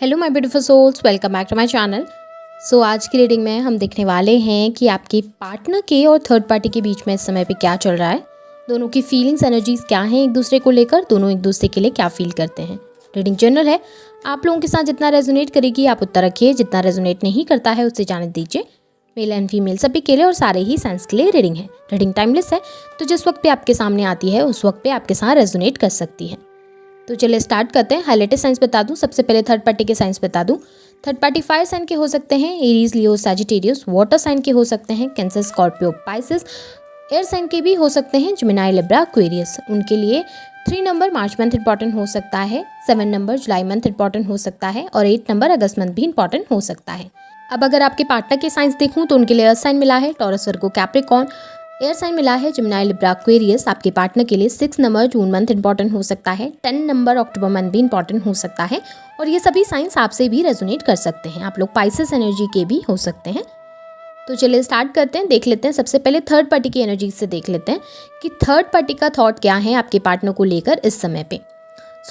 Hello my beautiful souls, welcome back to my channel. आज की reading में हम देखने वाले हैं कि आपके पार्टनर के और थर्ड पार्टी के बीच में इस समय पे क्या चल रहा है। दोनों की फीलिंग्स एनर्जीज क्या हैं एक दूसरे को लेकर, दोनों एक दूसरे के लिए क्या फील करते हैं। रीडिंग जनरल है, आप लोगों के साथ जितना रेजोनेट करेगी आप उतना रखिए, जितना रेजोनेट नहीं करता है उससे जाने दीजिए। मेल एंड फीमेल सभी के लिए और सारे ही साइंस के लिए रीडिंग है। रीडिंग टाइमलेस है, तो जिस वक्त पे आपके सामने आती है उस वक्त पे आपके साथ रेजोनेट कर सकती है। तो चलिए स्टार्ट करते हैं। हाईलाइटेड साइंस बता दूं, सबसे पहले थर्ड पार्टी के साइंस बता दूं। थर्ड पार्टी फायर साइन के हो सकते हैं, Aries, Leo, Sagittarius. Water sign के हो सकते हैं, Cancer, Scorpio, Pisces. Air sign के भी हो सकते हैं, जेमिनी, लिब्रा, एक्वेरियस। उनके लिए 3 नंबर मार्च मंथ इंपॉर्टेंट हो सकता है, 7 नंबर जुलाई मंथ इंपॉर्टेंट हो सकता है और 8 नंबर अगस्त मंथ भी इंपॉर्टेंट हो सकता है। अब अगर आपके पार्टनर के साइंस देखूं तो उनके लिए अर्थ साइन मिला है, टॉरस, वर्गो, कैप्रिकॉर्न। एयर साइन मिला है, जेमिनी, लिब्रा, एक्वेरियस। आपके पार्टनर के लिए 6 नंबर जून मंथ इंपॉर्टेंट हो सकता है, 10 नंबर अक्टूबर मंथ भी इंपॉर्टेंट हो सकता है और ये सभी साइंस आपसे भी रेजोनेट कर सकते हैं। आप लोग पाइसेस एनर्जी के भी हो सकते हैं। तो चलिए स्टार्ट करते हैं, देख लेते हैं। सबसे पहले थर्ड पार्टी की एनर्जी से देख लेते हैं कि थर्ड पार्टी का थॉट क्या है आपके पार्टनर को लेकर इस समय पे।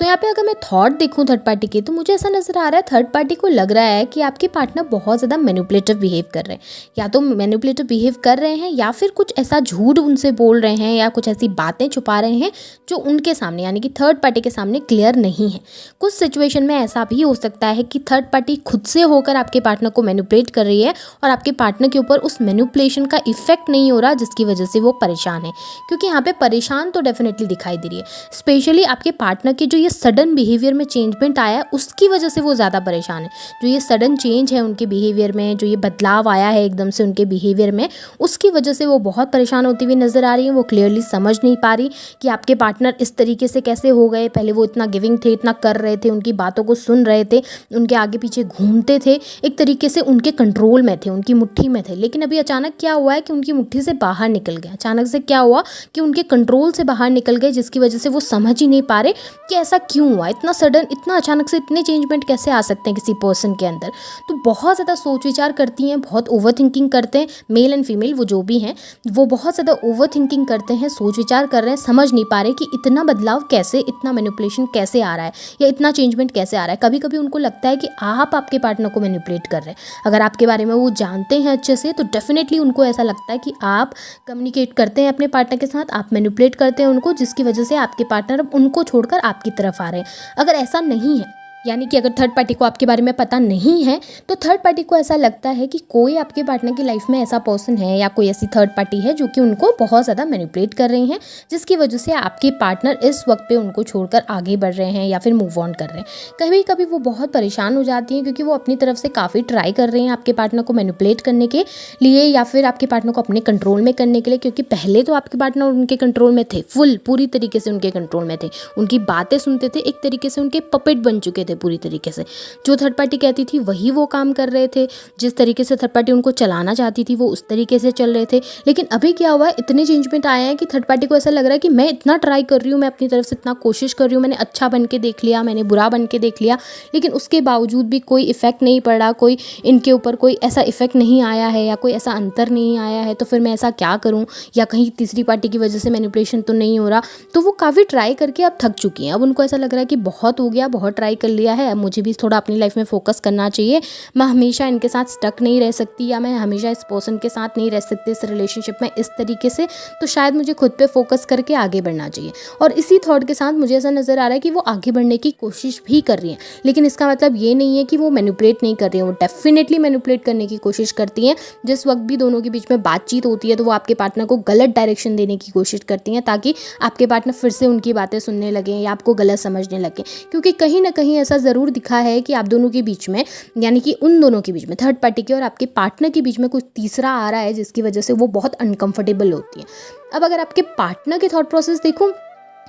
यहाँ पे अगर मैं थॉट देखूँ थर्ड पार्टी के, तो मुझे ऐसा नजर आ रहा है थर्ड पार्टी को लग रहा है कि आपके पार्टनर बहुत ज़्यादा मैनिपुलेटिव बिहेव कर रहे हैं। या तो मैनिपुलेटिव बिहेव कर रहे हैं या फिर कुछ ऐसा झूठ उनसे बोल रहे हैं या कुछ ऐसी बातें छुपा रहे हैं जो उनके सामने यानी कि थर्ड पार्टी के सामने क्लियर नहीं है। कुछ सिचुएशन में ऐसा भी हो सकता है कि थर्ड पार्टी खुद से होकर आपके पार्टनर को मैनिपुलेट कर रही है और आपके पार्टनर के ऊपर उस मैनिपुलेशन का इफेक्ट नहीं हो रहा, जिसकी वजह से वो परेशान है। क्योंकि यहाँ पे परेशान तो डेफिनेटली दिखाई दे रही है, स्पेशली आपके पार्टनर की जो ये सडन बिहेवियर में चेंजमेंट आया है उसकी वजह से वो ज़्यादा परेशान है। जो ये सडन चेंज है उनके बिहेवियर में, जो ये बदलाव आया है एकदम से उनके बिहेवियर में, उसकी वजह से वो बहुत परेशान होती हुई नज़र आ रही है। वो क्लियरली समझ नहीं पा रही कि आपके पार्टनर इस तरीके से कैसे हो गए। पहले वो इतना गिविंग थे, इतना कर रहे थे, उनकी बातों को सुन रहे थे, उनके आगे पीछे घूमते थे, एक तरीके से उनके कंट्रोल में थे, उनकी मुट्ठी में थे। लेकिन अभी अचानक क्या हुआ है कि उनकी मुट्ठी से बाहर निकल गए। अचानक से क्या हुआ कि उनके कंट्रोल से बाहर निकल गए, जिसकी वजह से वो समझ ही नहीं पा रहे कि ऐसा क्यों हुआ, इतना सडन, इतना अचानक से इतने चेंजमेंट कैसे आ सकते हैं किसी पर्सन के अंदर। तो बहुत ज़्यादा सोच विचार करती हैं, बहुत ओवर थिंकिंग करते हैं। मेल एंड फीमेल वो जो भी हैं वो बहुत ज़्यादा ओवर थिंकिंग करते हैं, सोच विचार कर रहे हैं, समझ नहीं पा रहे कि इतना बदलाव कैसे, इतना मैनिपुलेशन कैसे आ रहा है या इतना चेंजमेंट कैसे आ रहा है। कभी कभी उनको लगता है कि आप आपके पार्टनर को मैनिपुलेट कर रहे हैं। अगर आपके बारे में वो जानते हैं अच्छे से तो डेफिनेटली उनको ऐसा लगता है कि आप कम्युनिकेट करते हैं अपने पार्टनर के साथ, आप मैनिपुलेट करते हैं उनको, जिसकी वजह से आपके पार्टनर अब उनको छोड़कर आपकी तरफ आ रहे हैं। अगर ऐसा नहीं है, यानी कि अगर थर्ड पार्टी को आपके बारे में पता नहीं है, तो थर्ड पार्टी को ऐसा लगता है कि कोई आपके पार्टनर की लाइफ में ऐसा पर्सन है या कोई ऐसी थर्ड पार्टी है जो कि उनको बहुत ज़्यादा मैनिपुलेट कर रही हैं, जिसकी वजह से आपके पार्टनर इस वक्त पे उनको छोड़कर आगे बढ़ रहे हैं या फिर मूव ऑन कर रहे हैं। कभी कभी वो बहुत परेशान हो जाती हैं क्योंकि वो अपनी तरफ से काफ़ी ट्राई कर रहे हैं आपके पार्टनर को मैनिपुलेट करने के लिए या फिर आपके पार्टनर को अपने कंट्रोल में करने के लिए। क्योंकि पहले तो आपके पार्टनर उनके कंट्रोल में थे, पूरी तरीके से उनके कंट्रोल में थे, उनकी बातें सुनते थे, एक तरीके से उनके पपेट बन चुके थे पूरी तरीके से। जो थर्ड पार्टी कहती थी वही वो काम कर रहे थे, जिस तरीके से थर्ड पार्टी उनको चलाना चाहती थी वो उस तरीके से चल रहे थे। लेकिन अभी क्या हुआ है, इतने चेंजमेंट आए हैं कि थर्ड पार्टी को ऐसा लग रहा है कि मैं इतना ट्राई कर रही हूँ, मैं अपनी तरफ से इतना कोशिश कर रही हूँ, मैंने अच्छा बन के देख लिया, मैंने बुरा बन के देख लिया, लेकिन उसके बावजूद भी कोई इफेक्ट नहीं पड़ा, कोई इनके ऊपर कोई ऐसा इफेक्ट नहीं आया है या कोई ऐसा अंतर नहीं आया है। तो फिर मैं ऐसा क्या करूँ, या कहीं तीसरी पार्टी की वजह से मैनिपुलेशन तो नहीं हो रहा। तो वो काफ़ी ट्राई करके अब थक चुकी हैं। अब उनको ऐसा लग रहा है कि बहुत हो गया, बहुत ट्राई कर लिया है, अब मुझे भी थोड़ा अपनी लाइफ में फोकस करना चाहिए। मैं हमेशा इनके साथ स्टक नहीं रह सकती या मैं हमेशा इस पर्सन के साथ नहीं रह सकती, इस रिलेशनशिप में इस तरीके से। तो शायद मुझे खुद पे फोकस करके आगे बढ़ना चाहिए। और इसी थॉट के साथ मुझे ऐसा नज़र आ रहा है कि वो आगे बढ़ने की कोशिश भी कर रही हैं, लेकिन इसका मतलब ये नहीं है कि वो मैनिपुलेट नहीं कर रही हैं। वो डेफिनेटली मैनिपुलेट करने की कोशिश करती हैं। जिस वक्त भी दोनों के बीच में बातचीत होती है तो वो आपके पार्टनर को गलत डायरेक्शन देने की कोशिश करती हैं, ताकि आपके पार्टनर फिर से उनकी बातें सुनने लगें या आपको गलत समझने लगें। क्योंकि कहीं ना कहीं ऐसा ज़रूर दिखा है कि आप दोनों के बीच में, यानी कि उन दोनों के बीच में, थर्ड पार्टी के और आपके पार्टनर के बीच में कुछ तीसरा आ रहा है, जिसकी वजह से वो बहुत अनकंफर्टेबल होती है। अब अगर आपके पार्टनर के थॉट प्रोसेस देखूं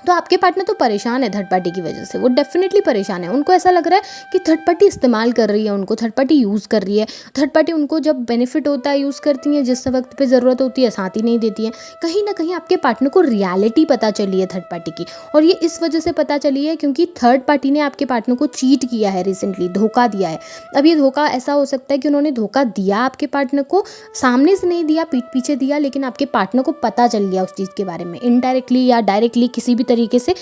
तो आपके पार्टनर तो परेशान है थर्ड पार्टी की वजह से, वो डेफिनेटली परेशान है। उनको ऐसा लग रहा है कि थर्ड पार्टी इस्तेमाल कर रही है उनको, थर्ड पार्टी यूज़ कर रही है। थर्ड पार्टी उनको जब बेनिफिट होता है यूज़ करती है, जिस वक्त पे ज़रूरत होती है साथ ही नहीं देती है। कहीं ना कहीं आपके पार्टनर को रियलिटी पता चली है थर्ड पार्टी की, और ये इस वजह से पता चली है क्योंकि थर्ड पार्टी ने आपके पार्टनर को चीट किया है रिसेंटली, धोखा दिया है। अब ये धोखा ऐसा हो सकता है कि उन्होंने धोखा दिया आपके पार्टनर को, सामने से नहीं दिया, पीठ पीछे दिया, लेकिन आपके पार्टनर को पता चल गया उस चीज़ के बारे में, इनडायरेक्टली या डायरेक्टली किसी भी तरीके से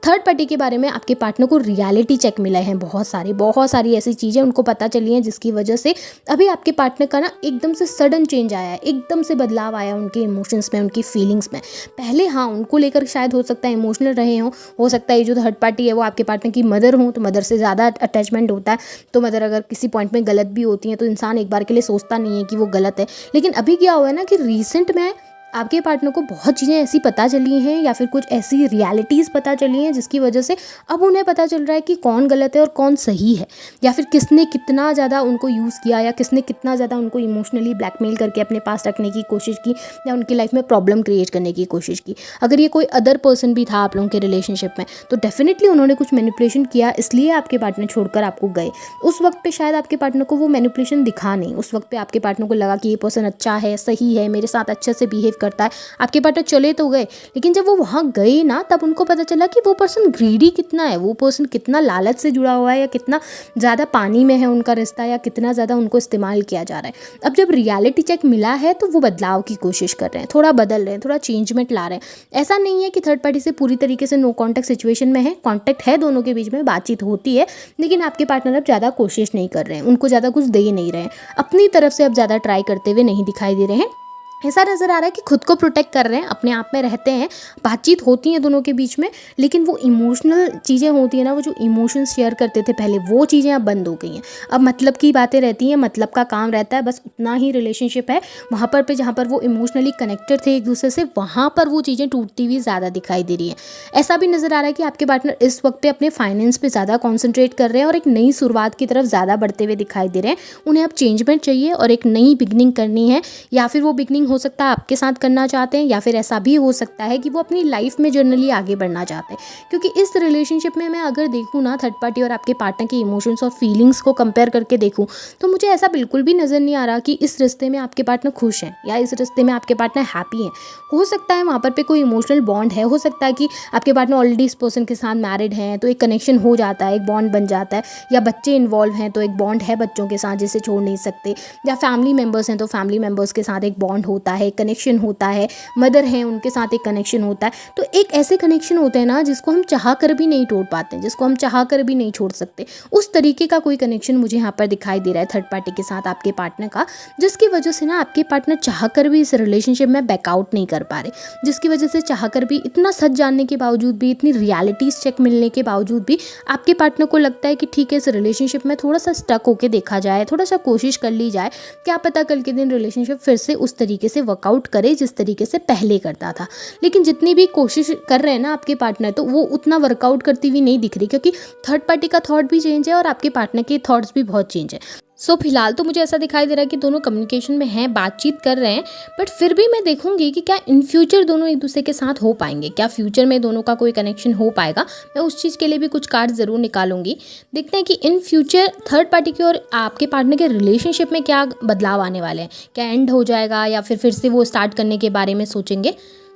थर्ड पार्टी के बारे में आपके पार्टनर को रियलिटी चेक मिला है, बहुत सारी ऐसी चीज़ें उनको पता चली हैं जिसकी वजह से अभी आपके पार्टनर का ना एकदम से सडन चेंज आया है, एकदम से बदलाव आया उनके इमोशंस में, उनकी फीलिंग्स में। पहले हाँ उनको लेकर शायद हो सकता है इमोशनल रहे हों, हो सकता है ये जो थर्ड पार्टी है वो आपके पार्टनर की मदर हो, तो मदर से ज़्यादा अटैचमेंट होता है, तो मदर अगर किसी पॉइंट में गलत भी होती हैं तो इंसान एक बार के लिए सोचता नहीं है कि वो गलत है। लेकिन अभी क्या हुआ है ना कि रिसेंट में आपके पार्टनर को बहुत चीज़ें ऐसी पता चली हैं या फिर कुछ ऐसी रियलिटीज़ पता चली हैं जिसकी वजह से अब उन्हें पता चल रहा है कि कौन गलत है और कौन सही है, या फिर किसने कितना ज़्यादा उनको यूज़ किया या किसने कितना ज़्यादा उनको इमोशनली ब्लैकमेल करके अपने पास रखने की कोशिश की या उनकी लाइफ में प्रॉब्लम क्रिएट करने की कोशिश की। अगर ये कोई अदर पर्सन भी था आप लोगों के रिलेशनशिप में तो डेफिनेटली उन्होंने कुछ मैनिपुलेशन किया, इसलिए आपके पार्टनर छोड़कर आपको गए। उस वक्त पे शायद आपके पार्टनर को वो मैनिपुलेशन दिखा नहीं, उस वक्त पे आपके पार्टनर को लगा कि ये पर्सन अच्छा है, सही है, मेरे साथ अच्छे से बिहेव करता है, आपके पार्टनर चले तो गए। लेकिन जब वो वहाँ गए ना तब उनको पता चला कि वो पर्सन ग्रीडी कितना है, वो पर्सन कितना लालच से जुड़ा हुआ है, या कितना ज़्यादा पानी में है उनका रिश्ता, या कितना ज़्यादा उनको इस्तेमाल किया जा रहा है। अब जब रियलिटी चेक मिला है तो वो बदलाव की कोशिश कर रहे हैं, थोड़ा बदल रहे हैं, थोड़ा चेंजमेंट ला रहे हैं। ऐसा नहीं है कि थर्ड पार्टी से पूरी तरीके से नो कॉन्टैक्ट सिचुएशन में है, कॉन्टैक्ट है दोनों के बीच में, बातचीत होती है, लेकिन आपके पार्टनर अब ज़्यादा कोशिश नहीं कर रहे हैं, उनको ज़्यादा कुछ दे नहीं रहे हैं, अपनी तरफ से अब ज़्यादा ट्राई करते हुए नहीं दिखाई दे रहे हैं। ऐसा नज़र आ रहा है कि खुद को प्रोटेक्ट कर रहे हैं, अपने आप में रहते हैं, बातचीत होती है दोनों के बीच में, लेकिन वो इमोशनल चीज़ें होती हैं ना, वो जो इमोशंस शेयर करते थे पहले, वो चीज़ें अब बंद हो गई हैं। अब मतलब की बातें रहती हैं, मतलब का काम रहता है, बस उतना ही रिलेशनशिप है। वहाँ पर जहाँ पर वो इमोशनली कनेक्टेड थे एक दूसरे से, वहाँ पर वो चीज़ें टूटती हुई ज़्यादा दिखाई दे रही हैं। ऐसा भी नज़र आ रहा है कि आपके पार्टनर इस वक्त पे अपने फाइनेंस पे ज़्यादा कॉन्सेंट्रेट कर रहे हैं और एक नई शुरुआत की तरफ ज़्यादा बढ़ते हुए दिखाई दे रहे हैं। उन्हें अब चेंजमेंट चाहिए और एक नई बिगनिंग करनी है, या फिर वो बिगनिंग हो सकता है आपके साथ करना चाहते हैं, या फिर ऐसा भी हो सकता है कि वो अपनी लाइफ में जनरली आगे बढ़ना चाहते हैं। क्योंकि इस रिलेशनशिप में मैं अगर देखूँ ना, थर्ड पार्टी और आपके पार्टनर के इमोशंस और फीलिंग्स को कंपेयर करके देखूँ, तो मुझे ऐसा बिल्कुल भी नज़र नहीं आ रहा कि इस रिश्ते में आपके पार्टनर खुश हैं या इस रिश्ते में आपके पार्टनर हैप्पी हैं। हो सकता है वहाँ पर कोई इमोशनल बॉन्ड है, हो सकता है कि आपके पार्टनर ऑलरेडी इस पर्सन के साथ मैरिड हैं तो एक कनेक्शन हो जाता है, एक बॉन्ड बन जाता है, या बच्चे इन्वॉल्व हैं तो एक बॉन्ड है बच्चों के साथ जिसे छोड़ नहीं सकते, या फैमिली मेम्बर्स हैं तो फैमिली मेम्बर्स के साथ एक बॉन्ड होता है, कनेक्शन होता है, मदर हैं उनके साथ एक कनेक्शन होता है। तो एक ऐसे कनेक्शन होते हैं ना जिसको हम चाह कर भी नहीं तोड़ पाते हैं, जिसको हम चाह कर भी नहीं छोड़ सकते। उस तरीके का कोई कनेक्शन मुझे यहाँ पर दिखाई दे रहा है थर्ड पार्टी के साथ आपके पार्टनर का, जिसकी वजह से ना आपके पार्टनर चाह कर भी इस रिलेशनशिप में बैकआउट नहीं कर पा रहे, जिसकी वजह से चाह कर भी, इतना सच जानने के बावजूद भी, इतनी रियलिटीज चेक मिलने के बावजूद भी आपके पार्टनर को लगता है कि ठीक है इस रिलेशनशिप में थोड़ा सा स्टक होकर देखा जाए, थोड़ा सा कोशिश कर ली जाए, क्या पता कल के दिन रिलेशनशिप फिर से उस तरीके से वर्कआउट करे जिस तरीके से पहले करता था। लेकिन जितनी भी कोशिश कर रहे हैं ना आपके पार्टनर, तो वो उतना वर्कआउट करती हुई नहीं दिख रही, क्योंकि थर्ड पार्टी का थॉट भी चेंज है और आपके पार्टनर के थॉट्स भी बहुत चेंज है। सो फिलहाल तो मुझे ऐसा दिखाई दे रहा है कि दोनों कम्युनिकेशन में हैं, बातचीत कर रहे हैं, बट फिर भी मैं देखूंगी कि क्या इन फ्यूचर दोनों एक दूसरे के साथ हो पाएंगे, क्या फ्यूचर में दोनों का कोई कनेक्शन हो पाएगा। मैं उस चीज़ के लिए भी कुछ कार्ड ज़रूर निकालूंगी। देखते हैं कि इन फ्यूचर थर्ड पार्टी की और आपके पार्टनर के रिलेशनशिप में क्या बदलाव आने वाले हैं, क्या एंड हो जाएगा या फिर से वो स्टार्ट करने के बारे में सोचेंगे।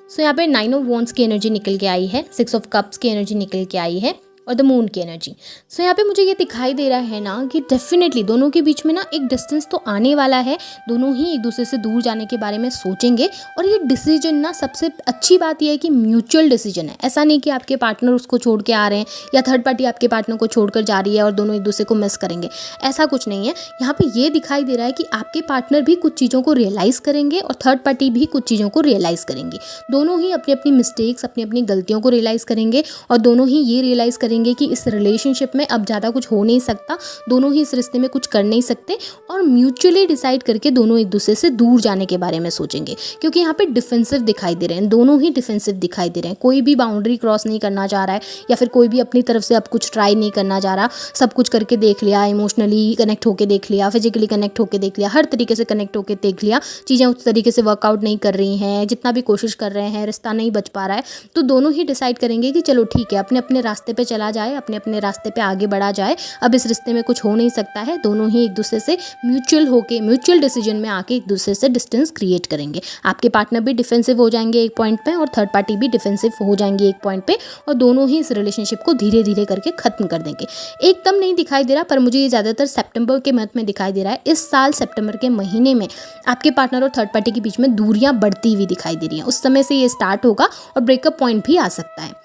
सो यहाँ पे 9 ऑफ वॉन्ड्स की एनर्जी निकल के आई है, 6 ऑफ कप्स की एनर्जी निकल के आई है और द मून की एनर्जी। सो यहाँ पे मुझे ये दिखाई दे रहा है ना कि डेफिनेटली दोनों के बीच में ना एक डिस्टेंस तो आने वाला है, दोनों ही एक दूसरे से दूर जाने के बारे में सोचेंगे। और ये डिसीजन ना, सबसे अच्छी बात यह है कि म्यूचुअल डिसीजन है। ऐसा नहीं कि आपके पार्टनर उसको छोड़ के आ रहे हैं या थर्ड पार्टी आपके पार्टनर को छोड़कर जा रही है और दोनों एक दूसरे को मिस करेंगे, ऐसा कुछ नहीं है। यहाँ पे ये दिखाई दे रहा है कि आपके पार्टनर भी कुछ चीज़ों को रियलाइज़ करेंगे और थर्ड पार्टी भी कुछ चीज़ों को रियलाइज़ करेंगे। दोनों ही अपनी अपनी मिस्टेक्स, अपनी अपनी गलतियों को रियलाइज़ करेंगे और दोनों ही ये रियलाइज़ करेंगे कि इस रिलेशनशिप में अब ज़्यादा कुछ हो नहीं सकता, दोनों ही इस रिश्ते में कुछ कर नहीं सकते, और म्यूचुअली डिसाइड करके दोनों एक दूसरे से दूर जाने के बारे में सोचेंगे। क्योंकि यहाँ पे डिफेंसिव दिखाई दे रहे हैं, दोनों ही डिफेंसिव दिखाई दे रहे हैं। कोई भी बाउंड्री क्रॉस नहीं करना चाह रहा है या फिर कोई भी अपनी तरफ से अब कुछ ट्राई नहीं करना चाह रहा। सब कुछ करके देख लिया, इमोशनली कनेक्ट होकर देख लिया, फिजिकली कनेक्ट होकर देख लिया, हर तरीके से कनेक्ट होकर देख लिया, चीज़ें उस तरीके से वर्कआउट नहीं कर रही हैं, जितना भी कोशिश कर रहे हैं रिश्ता नहीं बच पा रहा है। तो दोनों ही डिसाइड करेंगे कि चलो ठीक है, अपने अपने रास्ते पे चला जाए, अपने अपने रास्ते पे आगे बढ़ा जाए, अब इस रिश्ते में कुछ हो नहीं सकता है। दोनों ही एक दूसरे से म्यूचुअल डिसीजन में आके एक दूसरे से डिस्टेंस क्रिएट करेंगे। आपके पार्टनर भी डिफेंसिव हो जाएंगे एक पॉइंट पे और थर्ड पार्टी भी डिफेंसिव हो जाएंगे एक पॉइंट पे, और दोनों ही इस रिलेशनशिप को धीरे धीरे करके खत्म कर देंगे। एकदम नहीं दिखाई दे रहा, पर मुझे ये ज़्यादातर सितंबर के मंथ में दिखाई दे रहा है। इस साल सितंबर के महीने में आपके पार्टनर और थर्ड पार्टी के बीच में दूरियां बढ़ती हुई दिखाई दे रही हैं। उस समय से ये स्टार्ट होगा और ब्रेकअप पॉइंट भी आ सकता है।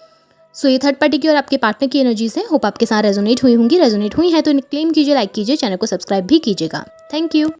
सो ये थर्ड पार्टी की और आपके पार्टनर की एनर्जीज है। होप आपके साथ रेजोनेट हुई होंगी। रेजोनेट हुई है तो क्लेम कीजिए, लाइक कीजिए, चैनल को सब्सक्राइब भी कीजिएगा। Thank you.